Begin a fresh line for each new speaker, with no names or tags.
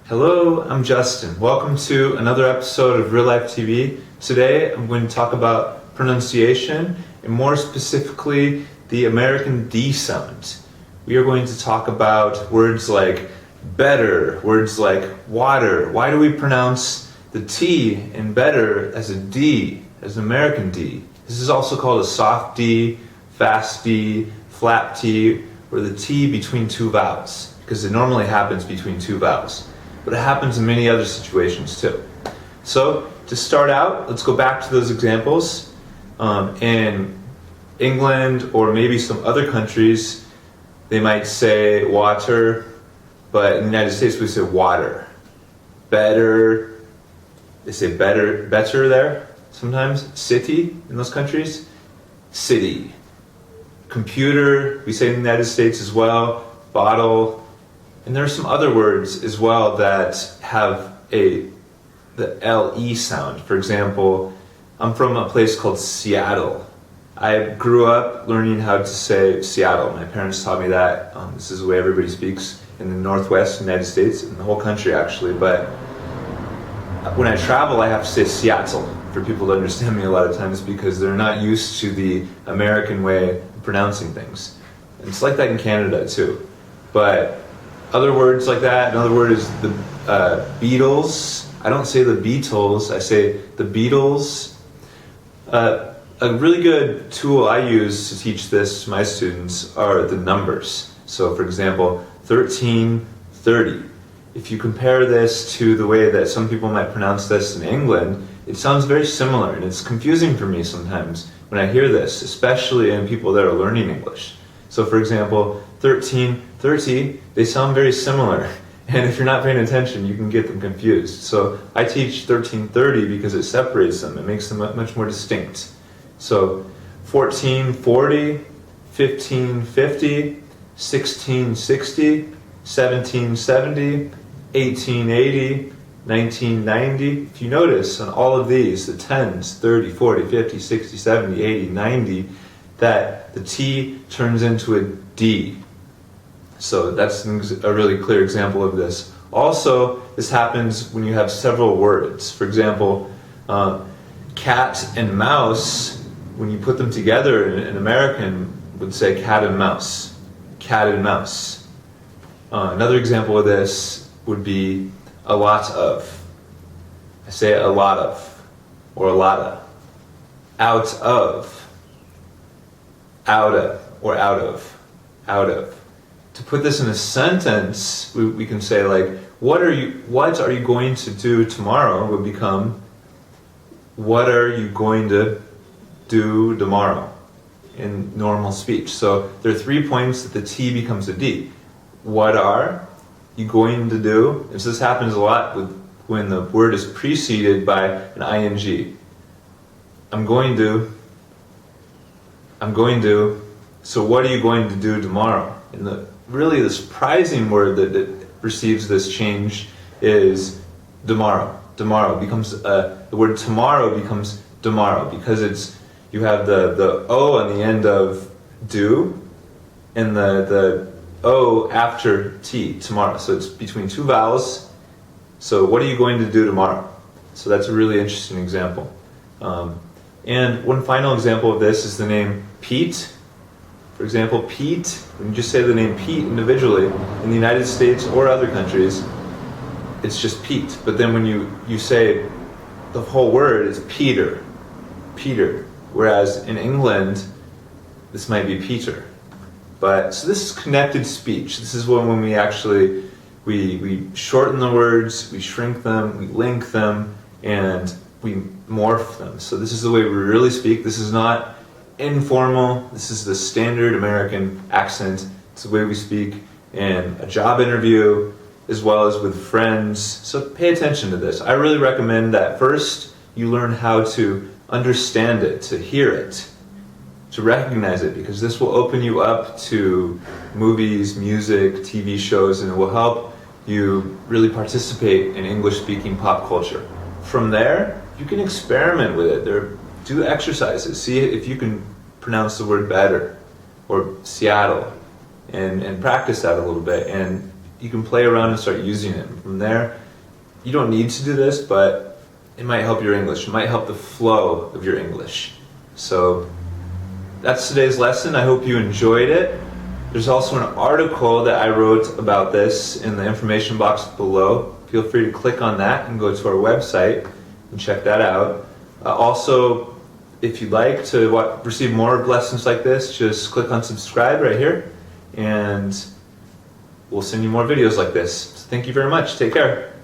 Hello, I'm Justin. Welcome to another episode of Real Life TV. Today I'm going to talk about pronunciation and more specifically the American D sound. We are going to talk about words like better, words like water. Why do we pronounce the T in better as a D, as an American D? This is also called a soft D, fast D, flap T, or the T between two vowels, because it normally happens between two vowels. But it happens in many other situations too. So to start out, let's go back to those examples. In England or maybe some other countries, they might say water, but in the United States we say water. Better, they say better there sometimes. City in those countries, city. Computer, we say in the United States as well. Bottle. And there are some other words as well that have the LE sound. For example, I'm from a place called Seattle. I grew up learning how to say Seattle. My parents taught me that. This is the way everybody speaks in the Northwest United States, in the whole country actually. But when I travel, I have to say Seattle for people to understand me a lot of times because they're not used to the American way of pronouncing things. And it's like that in Canada too. But other words like that, another word is the Beatles. I don't say the Beatles, I say the Beatles. A really good tool I use to teach this to my students are the numbers. So for example, 1330. If you compare this to the way that some people might pronounce this in England, it sounds very similar and it's confusing for me sometimes when I hear this, especially in people that are learning English. So for example, 1330, they sound very similar. And if you're not paying attention, you can get them confused. So I teach 1330 because it separates them. It makes them much more distinct. So 1440, 1550, 1660, 1770, 1880, 1990. If you notice on all of these, the 10s, 30, 40, 50, 60, 70, 80, 90, that the T turns into a D. So that's a really clear example of this. Also, this happens when you have several words. For example, cat and mouse, when you put them together, an American would say cat and mouse. Cat and mouse. Another example of this would be a lot of. I say a lot of, or a lotta. Out of. Out of, or out of, out of. To put this in a sentence, we can say like, what are you going to do tomorrow would become, what are you going to do tomorrow in normal speech. So there are 3 points that the T becomes a D. What are you going to do? And so this happens a lot when the word is preceded by an ing. I'm going to. So what are you going to do tomorrow? And the surprising word that receives this change is tomorrow. Tomorrow becomes the word tomorrow becomes tomorrow because you have the O on the end of do and the O after T, tomorrow. So it's between two vowels. So what are you going to do tomorrow? So that's a really interesting example. And one final example of this is the name Pete. For example, Pete, when you just say the name Pete individually, in the United States or other countries, it's just Pete. But then when you say the whole word is Peter, Peter. Whereas in England, this might be Peter. So this is connected speech. This is when we actually, we shorten the words, we shrink them, we link them, and we morph them. So this is the way we really speak. This is not informal. This is the standard American accent. It's the way we speak in a job interview as well as with friends. So pay attention to this. I really recommend that first you learn how to understand it, to hear it, to recognize it, because this will open you up to movies, music, TV shows, and it will help you really participate in English-speaking pop culture. From there, you can experiment with it. Do exercises. See if you can pronounce the word better or Seattle and practice that a little bit. And you can play around and start using it. From there, you don't need to do this, but it might help your English. It might help the flow of your English. So that's today's lesson. I hope you enjoyed it. There's also an article that I wrote about this in the information box below. Feel free to click on that and go to our website and check that out. Also, if you'd like to receive more lessons like this, just click on subscribe right here, and we'll send you more videos like this. So thank you very much. Take care.